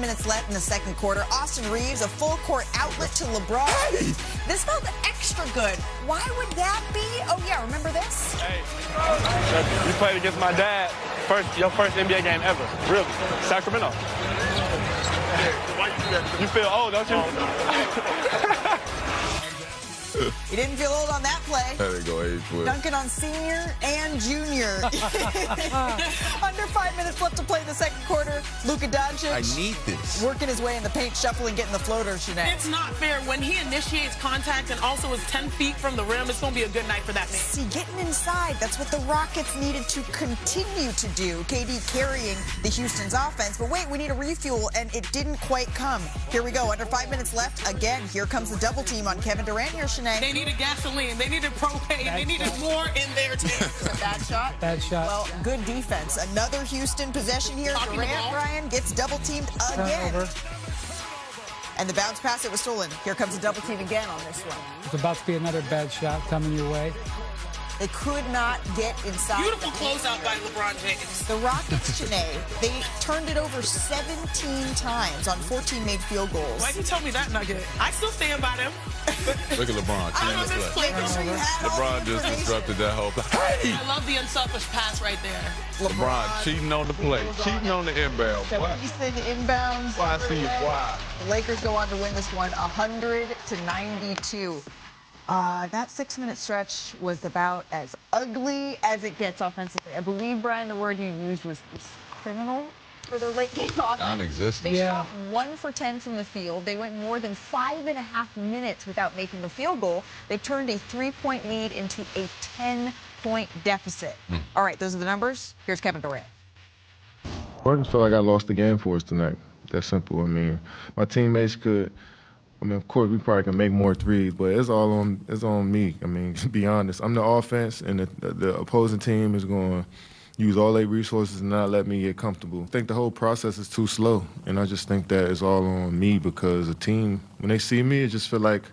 minutes left in the second quarter. Austin Reeves, a full-court outlet to LeBron. Hey! This felt extra good. Why would that be? Oh, yeah, remember this? Hey, you played against my dad. Your first NBA game ever. Really. Sacramento. Why you do that? You feel old, don't you? You didn't feel old on that play. There they go, age flip. Dunking on senior and junior. Under 5 minutes left to play in the second quarter. Luka Doncic. I need this. Working his way in the paint, shuffling, getting the floater, Sinead. It's not fair. When he initiates contact and also is 10 feet from the rim, it's going to be a good night for that man. See, getting inside, that's what the Rockets needed to continue to do. KD carrying the Houston's offense. But wait, we need a refuel, and it didn't quite come. Here we go. Under 5 minutes left. Again, here comes the double team on Kevin Durant here, Sinead. They needed gasoline. They needed propane. They needed more in their tank. It's a bad shot. Bad shot. Well, good defense. Another Houston possession here. Talking the Durant, ball. Brian, gets double-teamed again. Turnover. And the bounce pass, it was stolen. Here comes a double team again on this one. It's about to be another bad shot coming your way. They could not get inside. Beautiful closeout by LeBron James. The Rockets, Sinead, they turned it over 17 times on 14 made field goals. Why'd you tell me that nugget? I still stand by them. Look at LeBron. I love this play. Making sure you had all the LeBron just information. disrupted that whole play. Hey! I love the unselfish pass right there. LeBron cheating on the play, cheating on the inbound. He said inbounds. Why see you? Why? The Lakers go on to win this one 100-92. That 6-minute stretch was about as ugly as it gets offensively. I believe, Brian, the word you used was criminal for the late game offense. Non-existent. They Yeah. shot 1 for 10 from the field. They went more than 5.5 minutes without making the field goal. They turned a 3-point lead into a 10-point deficit. All right, those are the numbers. Here's Kevin Durant. I just felt like I lost the game for us tonight. That's simple. I mean, my teammates could. I mean, of course, we probably can make more threes, but it's on me. I mean, to be honest, I'm the offense, and the opposing team is going to use all their resources and not let me get comfortable. I think the whole process is too slow, and I just think that it's all on me because the team, when they see me, it just feel like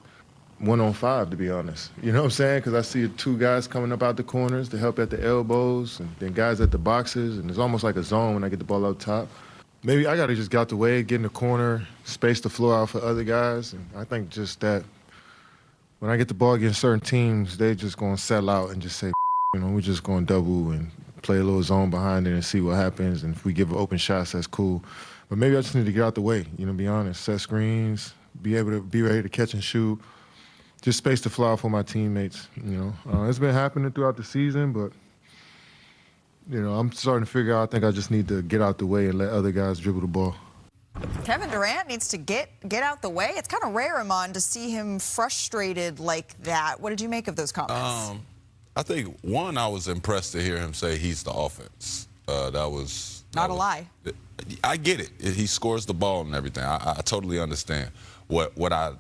1-on-5, to be honest. You know what I'm saying? Because I see 2 guys coming up out the corners to help at the elbows, and then guys at the boxes, and it's almost like a zone when I get the ball up top. Maybe I got to just get out the way, get in the corner, space the floor out for other guys. And I think just that when I get the ball against certain teams, they just going to settle out and just say, we're just going to double and play a little zone behind it and see what happens. And if we give open shots, that's cool. But maybe I just need to get out the way, be honest. Set screens, be ready to catch and shoot. Just space the floor out for my teammates, It's been happening throughout the season, but I'm starting to figure out, I think I just need to get out the way and let other guys dribble the ball. Kevin Durant needs to get out the way. It's kind of rare, Iman, to see him frustrated like that. What did you make of those comments? I think, one, I was impressed to hear him say he's the offense. That was... Not a lie. I get it. He scores the ball and everything. I totally understand. What I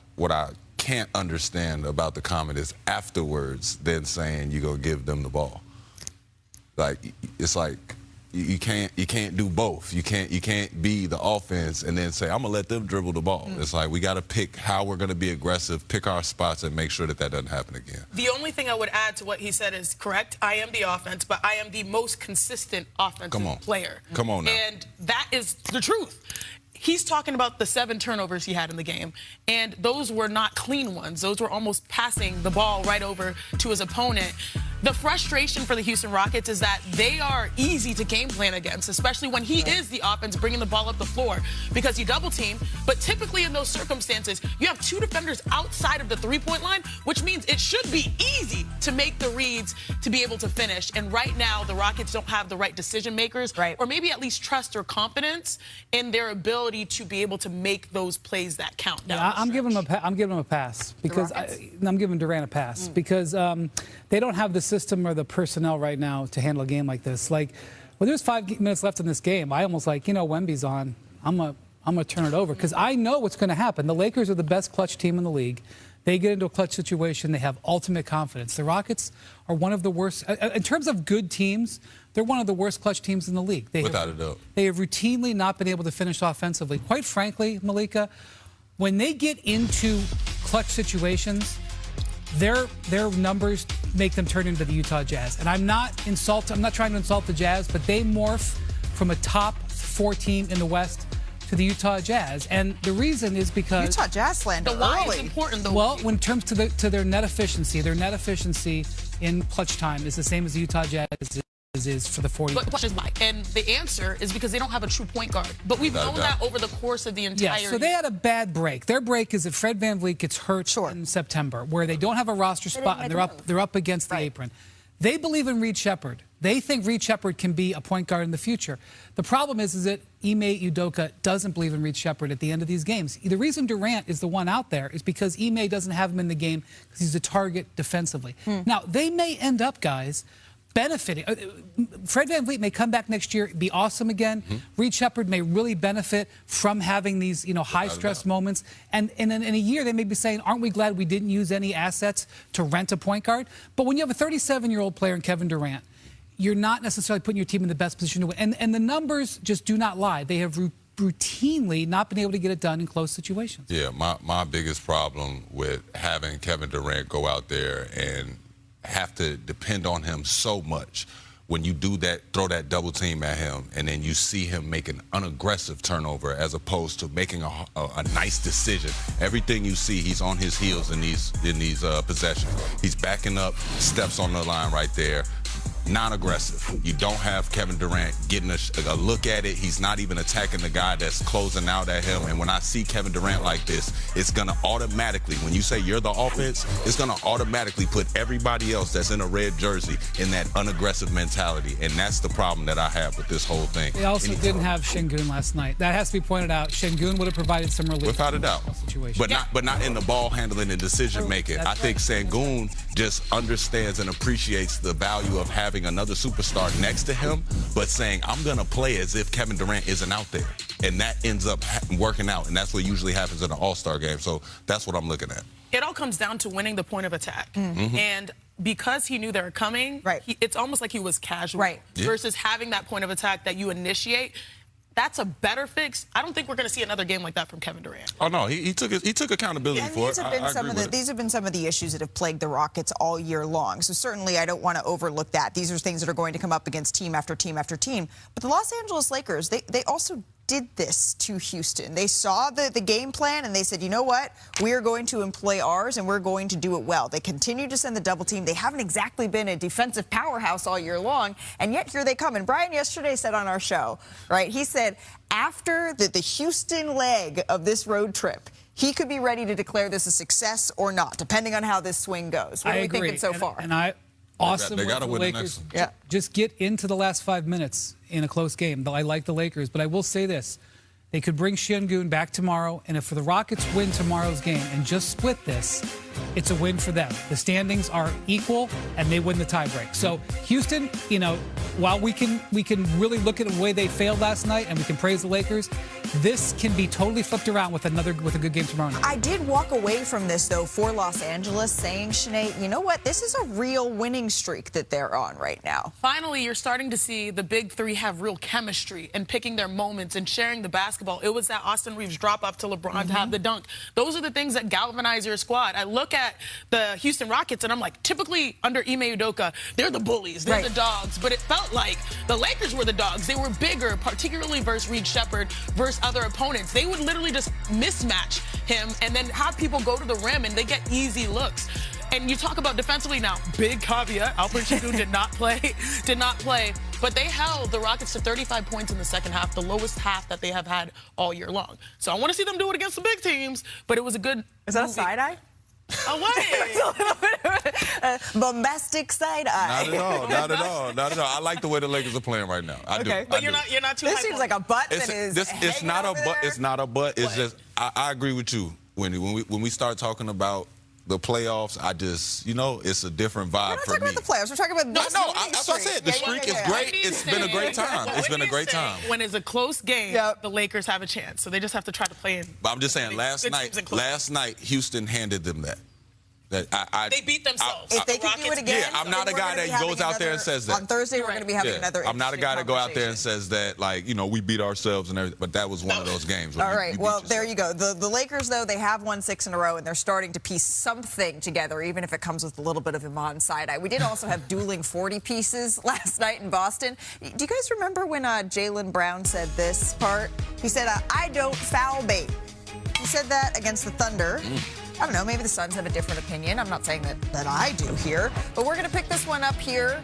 can't understand about the comment is afterwards then saying you're going to give them the ball. It's like you can't do both. You can't be the offense and then say I'm gonna let them dribble the ball. It's like we got to pick how we're gonna be aggressive, pick our spots, and make sure that doesn't happen again. The only thing I would add to what he said is correct. I am the offense, but I am the most consistent offensive player. Come on now. And that is the truth. He's talking about the 7 turnovers he had in the game, and those were not clean ones. Those were almost passing the ball right over to his opponent. The frustration for the Houston Rockets is that they are easy to game plan against, especially when he is the offense bringing the ball up the floor because you double team. But typically in those circumstances, you have 2 defenders outside of the 3-point line, which means it should be easy to make the reads to be able to finish. And right now, the Rockets don't have the right decision makers, or maybe at least trust or confidence in their ability to be able to make those plays that count. Yeah, I'm giving him a pass because I'm giving Durant a pass because they don't have the system or the personnel right now to handle a game like this. Like, when there's 5 minutes left in this game, I almost like, Wemby's on. I'm gonna turn it over because I know what's going to happen. The Lakers are the best clutch team in the league. They get into a clutch situation. They have ultimate confidence. The Rockets are one of the worst. In terms of good teams, they're one of the worst clutch teams in the league. Without a doubt. They have routinely not been able to finish offensively. Quite frankly, Malika, when they get into clutch situations, their numbers make them turn into the Utah Jazz. And I'm not trying to insult the Jazz, but they morph from a top 4 team in the West to the Utah Jazz. And the reason is because Utah Jazz slander The why early. is important, though. well, when it comes to their net efficiency in clutch time is the same as the Utah Jazz is for the 40. But the question is why? And the answer is because they don't have a true point guard. But we've known that over the course of the entire Yeah, so they had a bad break. Their break is if Fred VanVleet gets hurt in September, where they don't have a roster spot and they're up against the apron. They believe in Reed Shepherd. They think Reed Shepherd can be a point guard in the future. The problem is that Ime Udoka doesn't believe in Reed Shepherd at the end of these games. The reason Durant is the one out there is because Ime doesn't have him in the game because he's a target defensively. Now, they may end up, guys, benefiting. Fred VanVleet may come back next year, be awesome again. Reed Shepherd may really benefit from having these, high-stress moments. And in a year, they may be saying, aren't we glad we didn't use any assets to rent a point guard? But when you have a 37-year-old player in Kevin Durant, you're not necessarily putting your team in the best position to win. And the numbers just do not lie. They have routinely not been able to get it done in close situations. Yeah, my biggest problem with having Kevin Durant go out there and have to depend on him so much when you do that, throw that double team at him, and then you see him make an unaggressive turnover as opposed to making a nice decision. Everything you see, he's on his heels in these possessions. He's backing up, steps on the line right there. Non-aggressive. You don't have Kevin Durant getting a look at it. He's not even attacking the guy that's closing out at him. And when I see Kevin Durant like this, it's going to automatically, when you say you're the offense, it's going to automatically put everybody else that's in a red jersey in that unaggressive mentality. And that's the problem that I have with this whole thing. They also didn't have Şengün last night. That has to be pointed out. Şengün would have provided some relief. Without a doubt. Situation. But not in the ball handling and decision making. I think Şengün just understands and appreciates the value of having another superstar next to him, but saying, I'm going to play as if Kevin Durant isn't out there. And that ends up working out, and that's what usually happens in an all-star game. So that's what I'm looking at. It all comes down to winning the point of attack. And because he knew they were coming, it's almost like he was casual versus having that point of attack that you initiate. That's a better fix. I don't think we're going to see another game like that from Kevin Durant. Oh, no, he took accountability for it. These have been some of the issues that have plagued the Rockets all year long. So certainly I don't want to overlook that. These are things that are going to come up against team after team after team. But the Los Angeles Lakers, they also did this to Houston. They saw the game plan and they said, you know what? We are going to employ ours and we're going to do it well. They continue to send the double team. They haven't exactly been a defensive powerhouse all year long, and yet here they come. And Brian yesterday said on our show, right, he said after the Houston leg of this road trip, he could be ready to declare this a success or not, depending on how this swing goes. What are we thinking so far? Awesome. They got to win the Lakers. next one. Just get into the last 5 minutes in a close game. I like the Lakers, but I will say this. They could bring Şengün back tomorrow, and if the Rockets win tomorrow's game and just split this, it's a win for them. The standings are equal, and they win the tiebreak. So Houston, while we can really look at the way they failed last night, and we can praise the Lakers, this can be totally flipped around with a good game tomorrow night. I did walk away from this, though, for Los Angeles, saying, Sinead, you know what? This is a real winning streak that they're on right now. Finally, you're starting to see the big three have real chemistry and picking their moments and sharing the basketball. It was that Austin Reeves drop-off to LeBron to have the dunk. Those are the things that galvanize your squad. I look at the Houston Rockets, and I'm like, typically under Ime Udoka, they're the bullies, they're the dogs. But it felt like the Lakers were the dogs. They were bigger, particularly versus Reed Shepherd, versus other opponents. They would literally just mismatch him and then have people go to the rim, and they get easy looks. And you talk about defensively now, big caveat, Alperen Şengün did not play, but they held the Rockets to 35 points in the second half, the lowest half that they have had all year long. So I want to see them do it against the big teams, but it was a good Is that a side eye? Oh, what? Bombastic side eye. Not at all. Not at all. Not at all. I like the way the Lakers are playing right now. I do. But you're not too. This seems like a butt that is. It's not a butt. It's not a butt. It's just. I agree with you, Wendy. When we start talking about the playoffs, it's a different vibe for me. We're not talking about the playoffs. We're talking about this No, that's what I said. The streak is great. It's been a great time. It's been a great time. When it's a close game, the Lakers have a chance. So they just have to try to play in. But I'm just saying, last night, Houston handed them that. They beat themselves. If they could do it again, I'm not a guy that goes out there and says that. On Thursday, we're going to be having another. I'm not a guy that go out there and conversation. says that, like, you know, we beat ourselves and everything. But that was one of those games. All right. Well, there you go. The Lakers, though, they have won 6 in a row, and they're starting to piece something together, even if it comes with a little bit of Iman side-eye. We did also have dueling 40 pieces last night in Boston. Do you guys remember when Jaylen Brown said this part? He said, I don't foul bait. He said that against the Thunder. I don't know, maybe the Suns have a different opinion. I'm not saying that I do here. But we're going to pick this one up here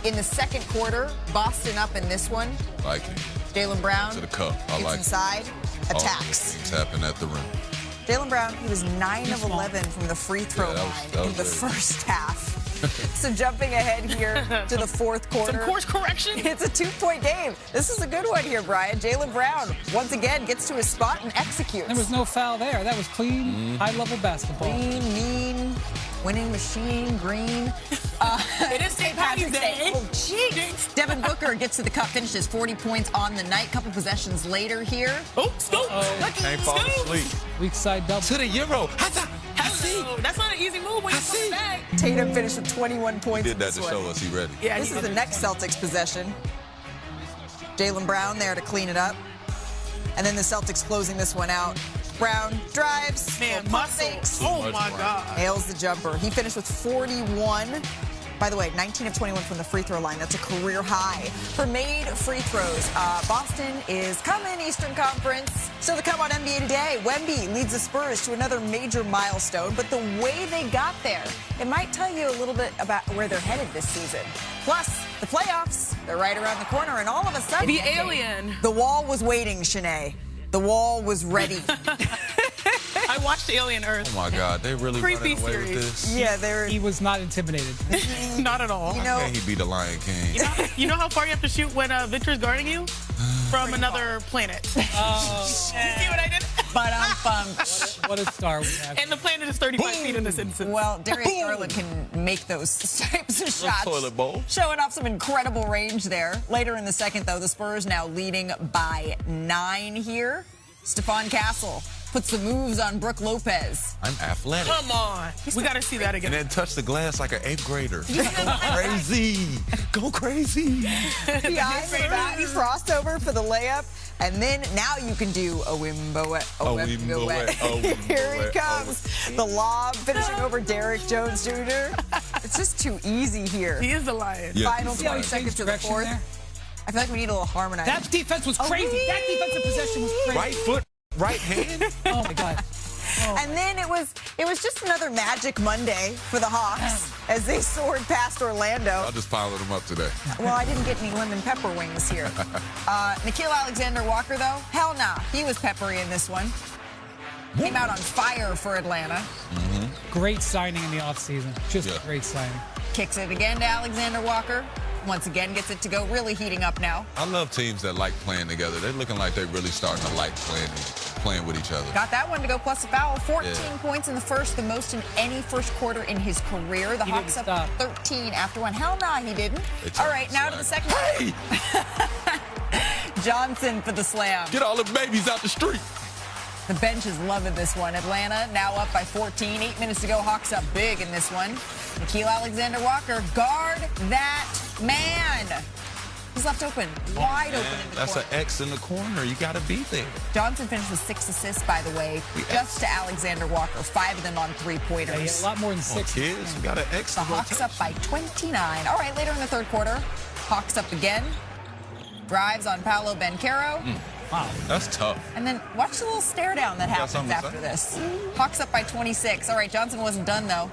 in the second quarter. Boston up in this one. Like it. Jaylen Brown To the cup. I gets like inside, it. attacks. Things happen at the rim. Jaylen Brown, he was 9 of 11 from the free throw that line was in the very first half. So jumping ahead here to the fourth quarter. Some course correction. It's a 2-point game. This is a good one here, Brian. Jaylen Brown, once again, gets to his spot and executes. There was no foul there. That was clean, high-level basketball. Green, mean, winning machine, green. It is St. Patrick's Day. Oh, jeez. Devin Booker gets to the cup, finishes 40 points on the night. Couple possessions later here. Oh, scoop. Can't fall asleep. Weak side double. To the Euro. Hello. That's not an easy move when you come back. Tatum finished with 21 points. He did that in to this show one. us he ready. Yeah, This is the next Celtics possession. Jaylen Brown there to clean it up. And then the Celtics closing this one out. Brown drives. Man, pump muscle. fakes, Oh, my God. nails the jumper. He finished with 41. By the way, 19 of 21 from the free throw line. That's a career high. For made free throws, Boston is coming, Eastern Conference. Still to come on NBA Today, Wemby leads the Spurs to another major milestone. But the way they got there, it might tell you a little bit about where they're headed this season. Plus, the playoffs, they're right around the corner. And all of a sudden, The alien. the wall was waiting, Shanae. The wall was ready. I watched Alien Earth. Oh, my God. They really Creepy running away series. with this? Yeah, they're, He was not intimidated. Not at all. you know, Can he be the Lion King? You know how far you have to shoot when Victor's guarding you? From another planet. Oh, You see what I did? but I'm bummed. what a star we have. And the planet is 35 feet in this instance. Well, Darius Garland can make those types of shots. toilet bowl. Showing off some incredible range there. Later in the second, though, the Spurs now leading by 9 here. Stephon Castle puts the moves on Brook Lopez. I'm athletic. Come on. We got to see that And again. then touch the glass like an 8th grader. Go crazy. Go crazy. Behind the back, he crossed over for the layup. And then now you can do a wimbo. Here he comes. The lob finishing over Derrick Jones Jr. It's just too easy here. He is the lion. Yeah. Final See how 20 he seconds changed to the direction fourth. there? I feel like we need a little harmonizing. That defense was crazy. That defensive possession was crazy. Right foot, right hand. Oh, my God. And then it was just another Magic Monday for the Hawks as they soared past Orlando. I'll just pile them up today. Well, I didn't get any lemon pepper wings here. Nickeil Alexander-Walker, though, hell nah. He was peppery in this one. Came out on fire for Atlanta. Great signing in the offseason. Just Yeah. a great signing. Kicks it again to Alexander-Walker. Once again, gets it to go, really heating up now. I love teams that like playing together. They're looking like they're really starting to like playing with each other. Got that one to go plus a foul. 14 Yeah. points in the first, the most in any first quarter in his career. The He Hawks didn't up stop. 13 after one. Hell nah, he didn't. They All turned right, the now to the slack. second. Hey, Johnson for the slam. get all the babies out the street. The bench is loving this one. Atlanta now up by 14. 8 minutes to go. Hawks up big in this one. Nickeil Alexander-Walker, guard that man. He's left open, wide open in the That's corner. an X in the corner. You got to be there. Johnson finished with 6 assists, by the way, just to Alexander-Walker. 5 of them on Yeah, he three-pointers. had a lot more than Come on, 6. kids. We got an X. The in Hawks rotation. up by 29. All right, later in the third quarter, Hawks up again. Drives on Paolo Banchero. Wow. That's tough. And then watch the little stare down that happens something to after say? this. Hawks up by 26. All right, Johnson wasn't done, though.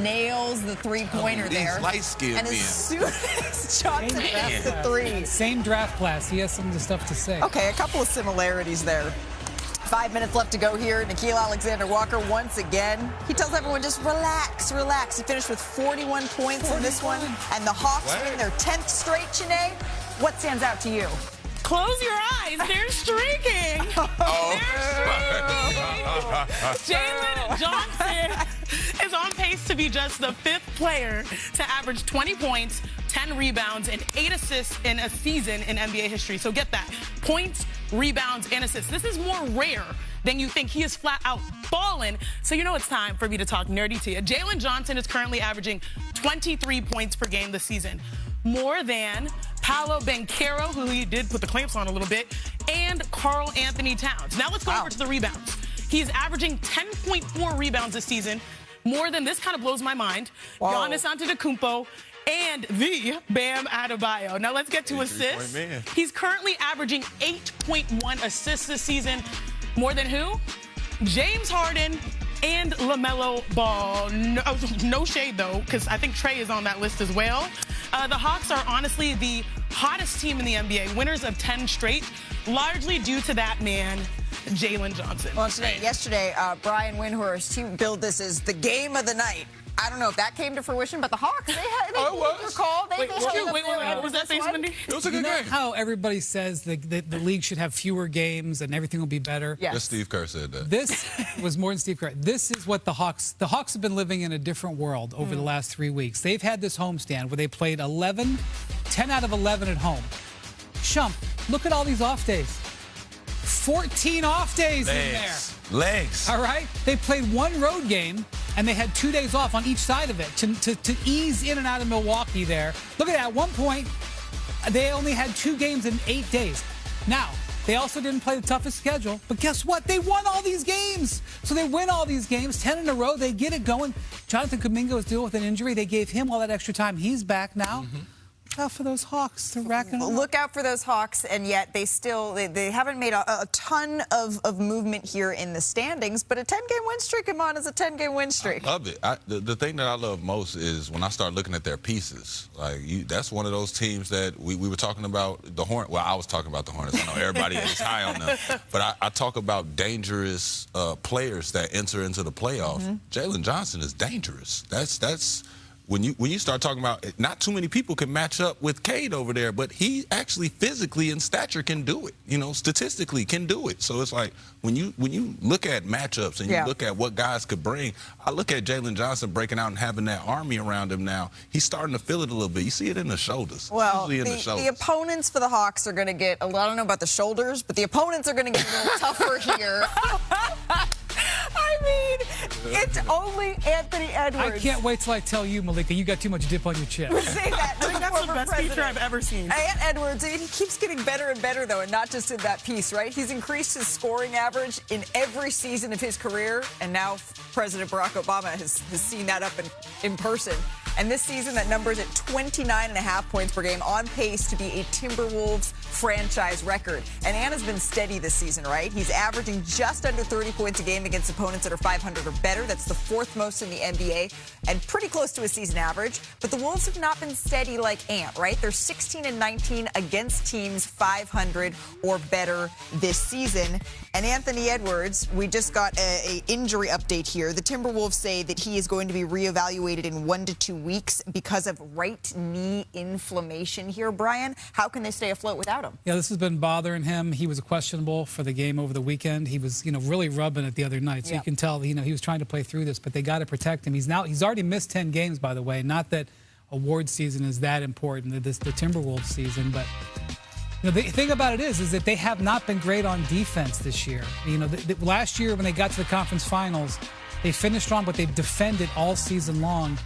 Nails the three-pointer These there. light-skinned And as men. soon as Johnson hits the three. Same draft class. He has some of the stuff to say. Okay, a couple of similarities there. 5 minutes left to go here. Nickeil Alexander-Walker once again. He tells everyone just relax, relax. He finished with 41 points in this one. And the Hawks win their 10th straight, Shanae. What stands out to you? Close your eyes. They're streaking. Jalen Johnson is on pace to be just the 5th player to average 20 points, 10 rebounds, and 8 assists in a season in NBA history. So get that. Points, rebounds, and assists. This is more rare than you think. He is flat out balling. So you know it's time for me to talk nerdy to you. Jalen Johnson is currently averaging 23 points per game this season, more than Paolo Banchero, who he did put the clamps on a little bit, and Karl Anthony Towns. Now let's go over to the rebounds. He's averaging 10.4 rebounds this season, more than, this kind of blows my mind, Giannis Antetokounmpo and the Bam Adebayo. Now let's get to assists. He's currently averaging 8.1 assists this season, more than who? James Harden and LaMelo Ball. No shade, though, because I think Trey is on that list as well. The Hawks are honestly the hottest team in the NBA, winners of 10 straight, largely due to that man, Jalen Johnson. Well, yesterday, Brian Windhorst, he billed this as the game of the night. I don't know if that came to fruition, but the Hawks, they call. Wait, was that face, Wendy? It was a good game. How everybody says the league should have fewer games and everything will be better. Yes. Just Steve Kerr said that. This was more than Steve Kerr. This is what the Hawks have been living in a different world over the last 3 weeks. They've had this homestand where they played 10 out of 11 at home. Shump, look at all these off days. 14 off days in there. Legs. All right? They played one road game, and they had 2 days off on each side of it to ease in and out of Milwaukee there. Look at that. At one point, they only had 2 games in 8 days. Now, they also didn't play the toughest schedule, but guess what? They won all these games. So they win all these games, 10 in a row. They get it going. Jonathan Kuminga is dealing with an injury. They gave him all that extra time. He's back now. Look out for those Hawks. They're racking them up. Look out for those Hawks, and yet they haven't made a ton of movement here in the standings, but a 10-game win streak, come on, is a 10-game win streak. I love it. The thing that I love most is when I start looking at their pieces. Like, that's one of those teams that we were talking about, the Hornets. Well, I was talking about the Hornets. I know everybody is high on them. But I talk about dangerous players that enter into the playoffs. Jalen Johnson is dangerous. That's when you start talking about, not too many people can match up with Cade over there, but he actually physically in stature can do it. You know, statistically can do it. So it's like when you look at matchups and you look at what guys could bring, I look at Jalen Johnson breaking out and having that army around him now. He's starting to feel it a little bit. You see it in the shoulders. Well, the opponents for the Hawks are going to get I don't know about the shoulders, but the opponents are going to get a little tougher here. I mean, it's only Anthony Edwards. I can't wait till I tell you, Malika, you got too much dip on your chip. Say that. I think that's the best feature I've ever seen. Edwards, he keeps getting better and better, though, and not just in that piece, right? He's increased his scoring average in every season of his career, and now President Barack Obama has seen that up in person. And this season, that number is at 29.5 points per game, on pace to be a Timberwolves franchise record. And Anna's been steady this season, right? He's averaging just under 30 points a game against opponents that are 500 or better. That's the 4th most in the NBA and pretty close to a season average. But the Wolves have not been steady like Ant, right? They're 16-19 against teams 500 or better this season. And Anthony Edwards, we just got a injury update here. The Timberwolves say that he is going to be reevaluated in 1 to 2 weeks because of right knee inflammation here. Brian, how can they stay afloat without him? Yeah, this has been bothering him. He was questionable for the game over the weekend. He was, really rubbing it the other night. So you can tell, he was trying to play through this, but they got to protect him. He's already missed 10 games, by the way. Not that award season is that important, the Timberwolves season, but the thing about it is that they have not been great on defense this year. Last year when they got to the conference finals, they finished strong, but they've defended all season long.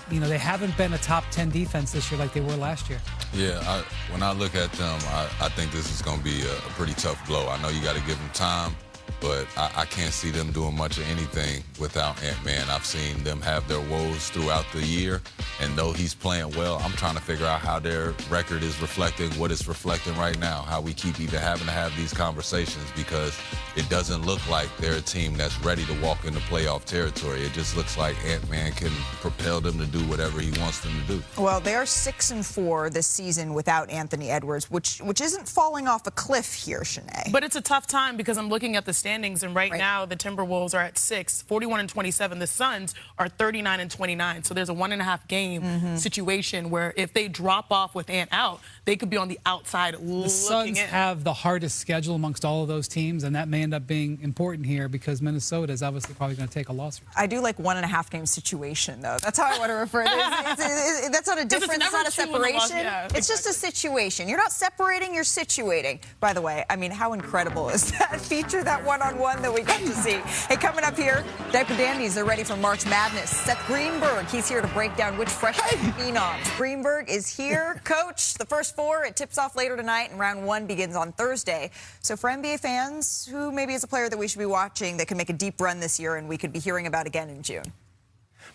They haven't been a top 10 defense this year like they were last year. Yeah, when I look at them, I think this is going to be a pretty tough blow. I know you got to give them time, but I can't see them doing much of anything without Ant-Man. I've seen them have their woes throughout the year, and though he's playing well, I'm trying to figure out how their record is reflecting what it's reflecting right now, how we keep even having to have these conversations, because it doesn't look like they're a team that's ready to walk into playoff territory. It just looks like Ant-Man can propel them to do whatever he wants them to do. Well, they are 6-4 this season without Anthony Edwards, which isn't falling off a cliff here, Shanae. But it's a tough time because I'm looking at the standings. standings, and right now the Timberwolves are at 6, 41-27. The Suns are 39-29. So there's a 1.5 game situation where if they drop off with Ant out, they could be on the outside looking in. The Suns have the hardest schedule amongst all of those teams, and that may end up being important here because Minnesota is obviously probably going to take a loss. I do like 1.5 game situation, though. That's how I want to refer to it. That's not a difference. It's not a separation. It's just a situation. You're not separating, you're situating. By the way, I mean, how incredible is that feature, that one-on-one that we get to see? Hey, coming up here, Diaper Dandies are ready for March Madness. Seth Greenberg, he's here to break down which freshman phenoms. Greenberg is here. Coach, the first 4, it tips off later tonight, and round 1 begins on Thursday. So for NBA fans, who maybe is a player that we should be watching that can make a deep run this year and we could be hearing about again in June?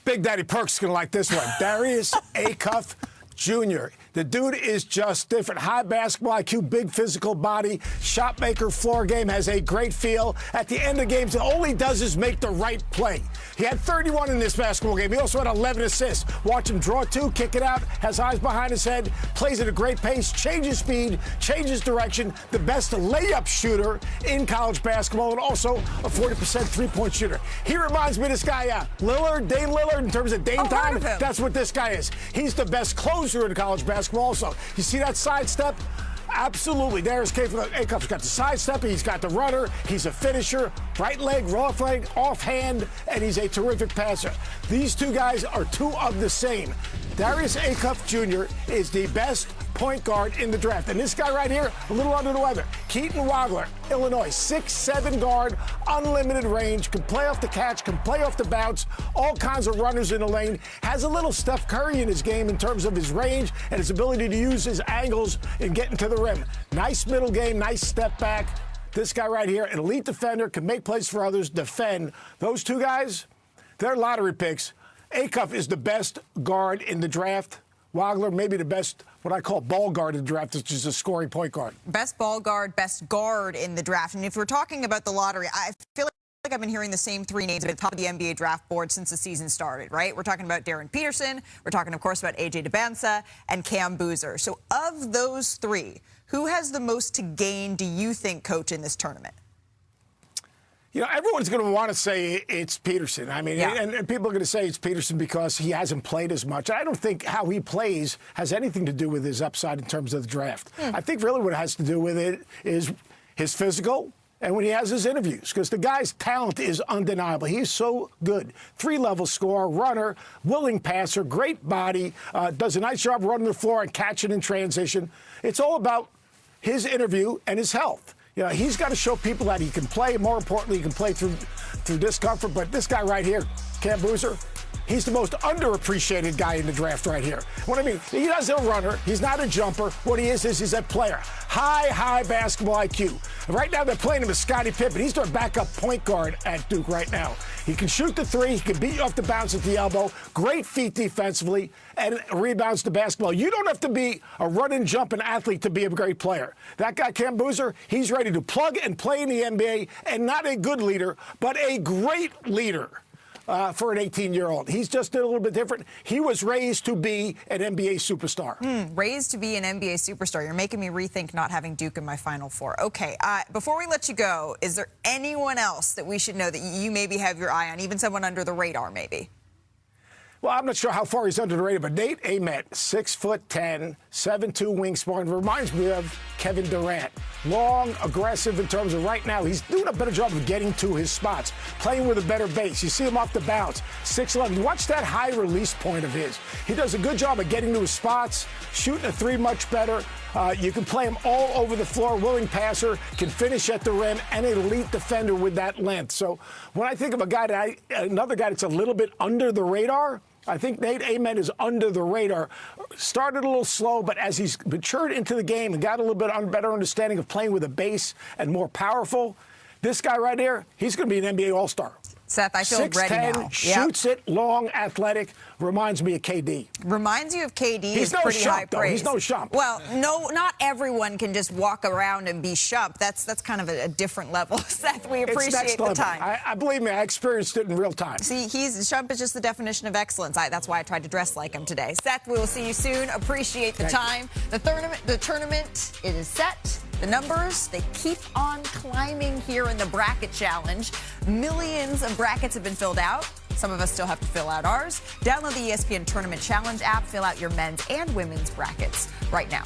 Big Daddy Perk's going to like this one. Darius Acuff Jr. The dude is just different. High basketball IQ, big physical body, shot maker, floor game, has a great feel. At the end of games, all he does is make the right play. He had 31 in this basketball game. He also had 11 assists. Watch him draw 2, kick it out, has eyes behind his head, plays at a great pace, changes speed, changes direction. The best layup shooter in college basketball, and also a 40% three-point shooter. He reminds me of this guy, Lillard, Dame Lillard, in terms of Dame time. That's what this guy is. He's the best closer in college basketball also. You see that sidestep? Absolutely. Darius Acuff's got the sidestep, he's got the runner, he's a finisher, right leg, off leg, offhand, and he's a terrific passer. These two guys are 2 of the same. Darius Acuff Jr. is the best point guard in the draft. And this guy right here, a little under the weather. Keaton Wagler, Illinois, 6'7" guard, unlimited range, can play off the catch, can play off the bounce, all kinds of runners in the lane, has a little Steph Curry in his game in terms of his range and his ability to use his angles and getting to the rim. Nice middle game, nice step back. This guy right here, an elite defender, can make plays for others, defend. Those 2 guys, they're lottery picks. Acuff is the best guard in the draft. Wagler, maybe the best, what I call ball guard in the draft, which is a scoring point guard. Best ball guard, best guard in the draft. And if we're talking about the lottery, I feel like I've been hearing the same 3 names at the top of the NBA draft board since the season started, right? We're talking about Darren Peterson. We're talking, of course, about A.J. Debinsa and Cam Boozer. So of those 3, who has the most to gain, do you think, Coach, in this tournament? You know, everyone's going to want to say it's Peterson. I mean, and people are going to say it's Peterson because he hasn't played as much. I don't think how he plays has anything to do with his upside in terms of the draft. I think really what it has to do with it is his physical and when he has his interviews, because the guy's talent is undeniable. He's so good. 3-level scorer, runner, willing passer, great body, does a nice job running the floor and catching in transition. It's all about his interview and his health. You know, he's got to show people that he can play. More importantly, he can play through discomfort. But this guy right here, Cam Boozer, he's the most underappreciated guy in the draft right here. What I mean, he doesn't a runner. He's not a jumper. What he is he's a player. High basketball IQ. Right now they're playing him as Scottie Pippen. He's their backup point guard at Duke right now. He can shoot the 3. He can beat you off the bounce at the elbow. Great feet defensively and rebounds the basketball. You don't have to be a run-and-jumping athlete to be a great player. That guy, Cam Boozer, he's ready to plug and play in the NBA, and not a good leader, but a great leader. For an 18-year-old. He's just a little bit different. He was raised to be an NBA superstar. Raised to be an NBA superstar. You're making me rethink not having Duke in my Final Four. Okay, before we let you go, is there anyone else that we should know that you maybe have your eye on, even someone under the radar maybe? Well, I'm not sure how far he's under the radar, but Nate Ament, 6'10", 7'2" wingspan, reminds me of Kevin Durant. Long, aggressive in terms of right now. He's doing a better job of getting to his spots, playing with a better base. You see him off the bounce, 6'11". Watch that high release point of his. He does a good job of getting to his spots, shooting a 3 much better. You can play him all over the floor, willing passer, can finish at the rim, and an elite defender with that length. So when I think of a guy another guy that's a little bit under the radar, I think Nate Ament is under the radar. Started a little slow, but as he's matured into the game and got a little bit better understanding of playing with a base and more powerful, this guy right here, he's going to be an NBA All-Star. Seth, I feel 6'10", ready now. shoots it, long, athletic, reminds me of KD. Reminds you of KD. He's no pretty high shump, though. praise. He's no shump. Well, no, not everyone can just walk around and be shump. That's kind of a different level. Seth, we appreciate the time. I believe me, I experienced it in real time. See, shump is just the definition of excellence. That's why I tried to dress like him today. Seth, we will see you soon. Appreciate the time. The tournament, it is set. The numbers, they keep on climbing here in the bracket challenge. Millions of brackets have been filled out. Some of us still have to fill out ours. Download the ESPN Tournament Challenge app. Fill out your men's and women's brackets right now.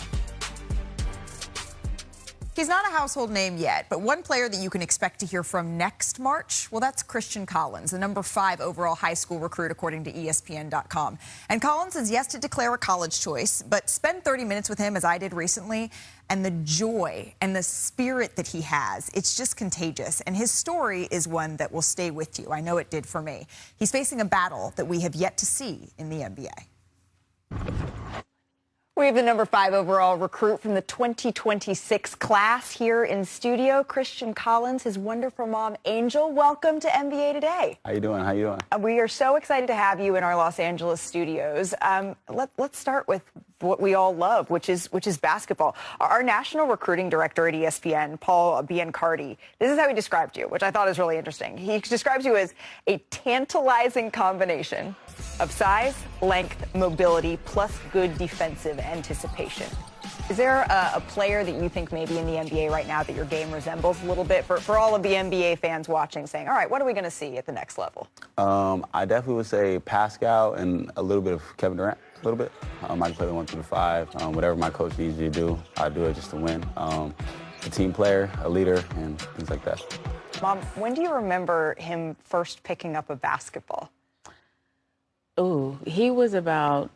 He's not a household name yet, but one player that you can expect to hear from next March, well, that's Christian Collins, the number 5 overall high school recruit, according to ESPN.com. And Collins is yet to declare a college choice, but spend 30 minutes with him, as I did recently, and the joy and the spirit that he has, it's just contagious. And his story is one that will stay with you. I know it did for me. He's facing a battle that we have yet to see in the NBA. We have the number 5 overall recruit from the 2026 class here in studio, Christian Collins, his wonderful mom, Angel. Welcome to NBA Today. How you doing? How you doing? We are so excited to have you in our Los Angeles studios. Let's start with what we all love, which is basketball. Our national recruiting director at ESPN, Paul Biancardi, this is how he described you, which I thought is really interesting. He describes you as a tantalizing combination of size, length, mobility, plus good defensive anticipation. Is there a player that you think maybe in the NBA right now that your game resembles a little bit for all of the NBA fans watching, saying, all right, what are we going to see at the next level? I definitely would say Pascal and a little bit of Kevin Durant, a little bit. I can play the 1 through 5. Whatever my coach needs me to do, I do it just to win. A team player, a leader, and things like that. Mom, when do you remember him first picking up a basketball? Ooh, he was about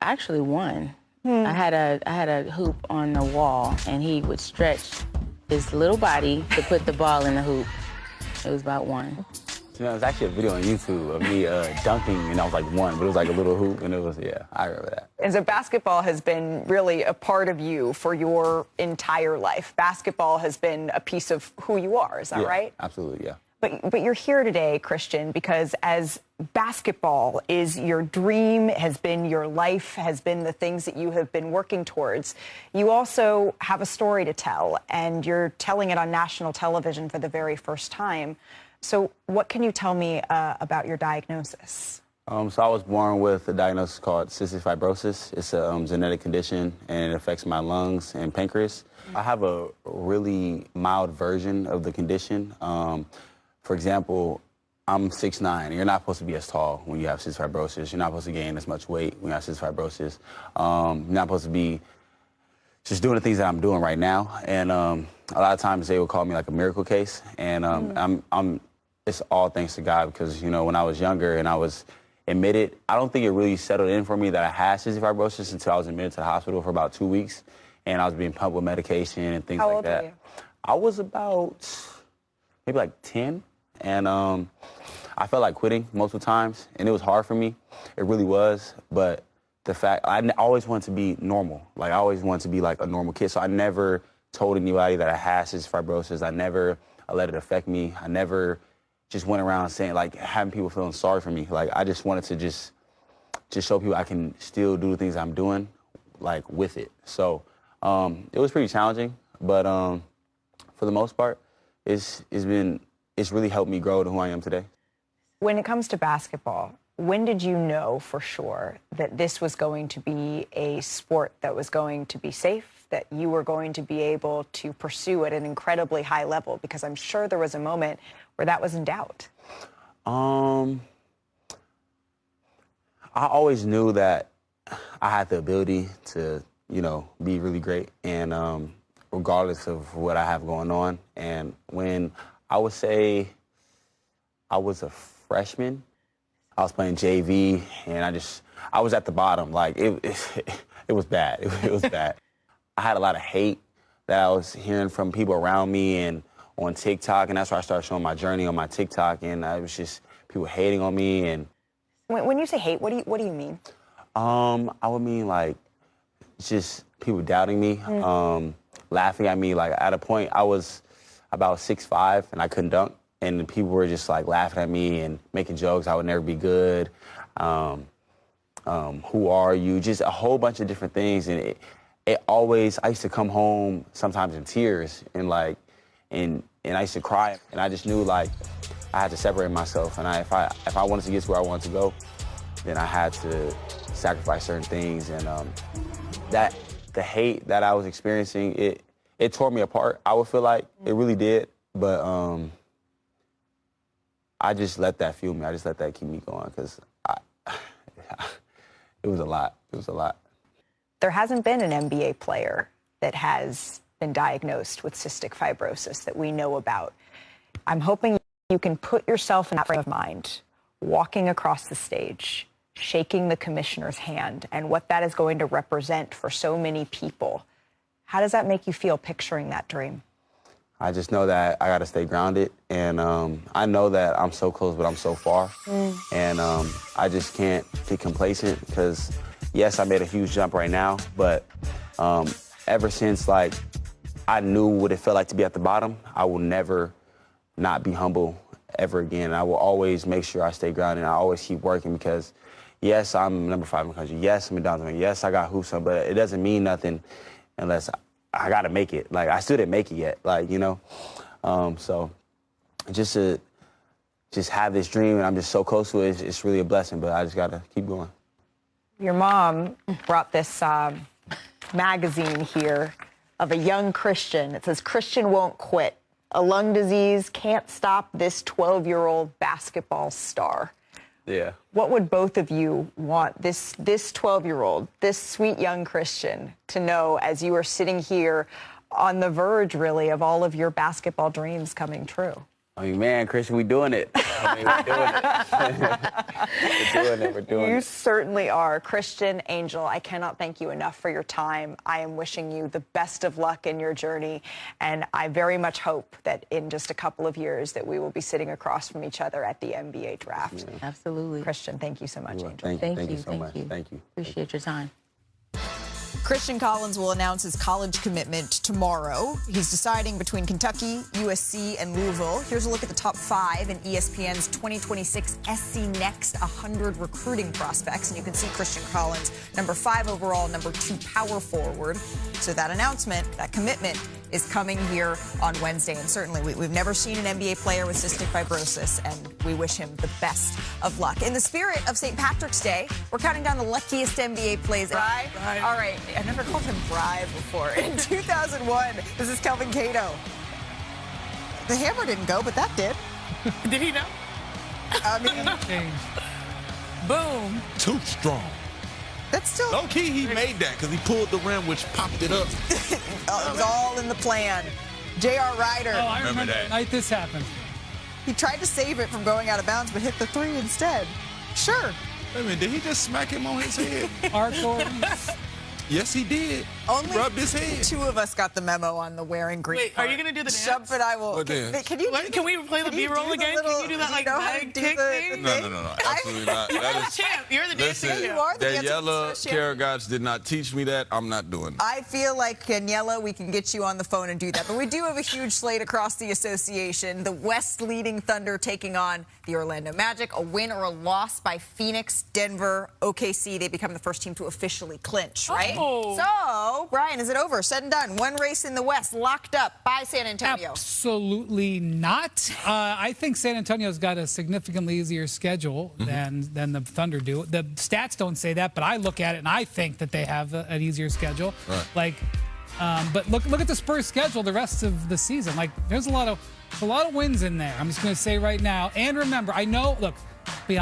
actually 1. I had a hoop on the wall, and he would stretch his little body to put the ball in the hoop. It was about 1. You know, there's actually a video on YouTube of me dunking, and I was like 1, but it was like a little hoop, and it was, yeah, I remember that. And so basketball has been really a part of you for your entire life. Basketball has been a piece of who you are, is that right? Absolutely, yeah. But you're here today, Christian, because as basketball is your dream, has been your life, has been the things that you have been working towards, you also have a story to tell, and you're telling it on national television for the very first time. So what can you tell me about your diagnosis? So I was born with a diagnosis called cystic fibrosis. It's a genetic condition, and it affects my lungs and pancreas. I have a really mild version of the condition. For example, I'm 6'9". You're not supposed to be as tall when you have cystic fibrosis. You're not supposed to gain as much weight when you have cystic fibrosis. You're not supposed to be just doing the things that I'm doing right now. And a lot of times they would call me like a miracle case. And it's all thanks to God because, you know, when I was younger and I was admitted, I don't think it really settled in for me that I had cystic fibrosis until I was admitted to the hospital for about 2 weeks. And I was being pumped with medication and things like that. How old were you? I was about maybe like 10. And I felt like quitting multiple times, and it was hard for me. It really was. But the fact, I always wanted to be normal. Like, I always wanted to be like a normal kid. So I never told anybody that I had cystic fibrosis. I never let it affect me. I never just went around saying, like, having people feeling sorry for me. Like, I just wanted to just show people I can still do the things I'm doing, like, with it. So it was pretty challenging. But for the most part, it's really helped me grow to who I am today. When it comes to basketball, when did you know for sure that this was going to be a sport that was going to be safe, that you were going to be able to pursue at an incredibly high level? Because I'm sure there was a moment where that was in doubt. I always knew that I had the ability to, you know, be really great, and regardless of what I have going on. And when I would say I was a freshman, I was playing JV, and I was at the bottom. Like, it was bad. It was bad. I had a lot of hate that I was hearing from people around me and on TikTok, and that's why I started showing my journey on my TikTok, and it was just people hating on me. And when you say hate, what do you mean? I would mean, like, just people doubting me, laughing at me. Like, at a point, I was about 6'5", and I couldn't dunk. And people were just, like, laughing at me and making jokes. I would never be good. Who are you? Just a whole bunch of different things. And it always, I used to come home sometimes in tears and, like, and I used to cry. And I just knew, like, I had to separate myself. And if I wanted to get to where I wanted to go, then I had to sacrifice certain things. And the hate that I was experiencing, it it tore me apart, I would feel like. It really did. But I just let that fuel me. I just let that keep me going because it was a lot. It was a lot. There hasn't been an NBA player that has been diagnosed with cystic fibrosis that we know about. I'm hoping you can put yourself in that frame of mind, walking across the stage, shaking the commissioner's hand, and what that is going to represent for so many people. How does that make you feel picturing that dream? I just know that I got to stay grounded, and I know that I'm so close, but I'm so far. And I just can't get complacent because, yes, I made a huge jump right now, but ever since, like, I knew what it felt like to be at the bottom, I will never not be humble ever again. I will always make sure I stay grounded, and I always keep working because, yes, I'm number 5 in the country. Yes, I'm a down. Yes, I got hoops on, but it doesn't mean nothing unless I got to make it. Like, I still didn't make it yet, like, you know. So just to have this dream, and I'm just so close to it, it's really a blessing, but I just got to keep going. Your mom brought this magazine here of a young Christian. It says, "Christian won't quit. A lung disease can't stop this 12-year-old basketball star." Yeah. What would both of you want this 12-year-old, this sweet young Christian, to know as you are sitting here on the verge, really, of all of your basketball dreams coming true? I mean, man, Christian, we doing it. I mean, we're doing it. We're doing it. You certainly are. Christian, Angel, I cannot thank you enough for your time. I am wishing you the best of luck in your journey, and I very much hope that in just a couple of years that we will be sitting across from each other at the NBA draft. Yeah. Absolutely. Christian, thank you so much, Angel. Thank you so much. Thank you. Appreciate your time. Christian Collins will announce his college commitment tomorrow. He's deciding between Kentucky, USC, and Louisville. Here's a look at the top 5 in ESPN's 2026 SC Next 100 recruiting prospects. And you can see Christian Collins, number 5 overall, number 2 power forward. So that announcement, that commitment, is coming here on Wednesday. And certainly we've never seen an NBA player with cystic fibrosis, and we wish him the best of luck. In the spirit of St. Patrick's Day, we're counting down the luckiest NBA plays. Bri? All right. I never called him Bri before. In 2001, this is Kelvin Cato. The hammer didn't go, but that did. Did he know? I mean, boom. Too strong. That's still... Low key, he made that because he pulled the rim, which popped it up. It was all in the plan. J.R. Ryder. Oh, I remember that the night this happened. He tried to save it from going out of bounds, but hit the 3 instead. Sure. Wait a minute, did he just smack him on his head? Arthur. Yes, he did. Only he rubbed his head. 2 of us got the memo on the wearing green. Wait, are you going to do the dance? Jump and I will. What dance? Can you? Can we play the B-roll again? Can you do that like leg kick thing? No, absolutely not. You're the champ. You're the dancing champ. You are the Daniela Karagatz did not teach me that. I'm not doing it. I feel like, Daniela, we can get you on the phone and do that. But we do have a huge slate across the association. The West leading Thunder taking on the Orlando Magic. A win or a loss by Phoenix, Denver, OKC. They become the first team to officially clinch, right? Oh. So, Brian, is it over? Said and done. One race in the West locked up by San Antonio. Absolutely not. I think San Antonio's got a significantly easier schedule than the Thunder do. The stats don't say that, but I look at it and I think that they have an easier schedule. Right. Like, but look at the Spurs schedule the rest of the season. Like, there's a lot of wins in there. I'm just going to say right now. And remember, I know. Look, beyond.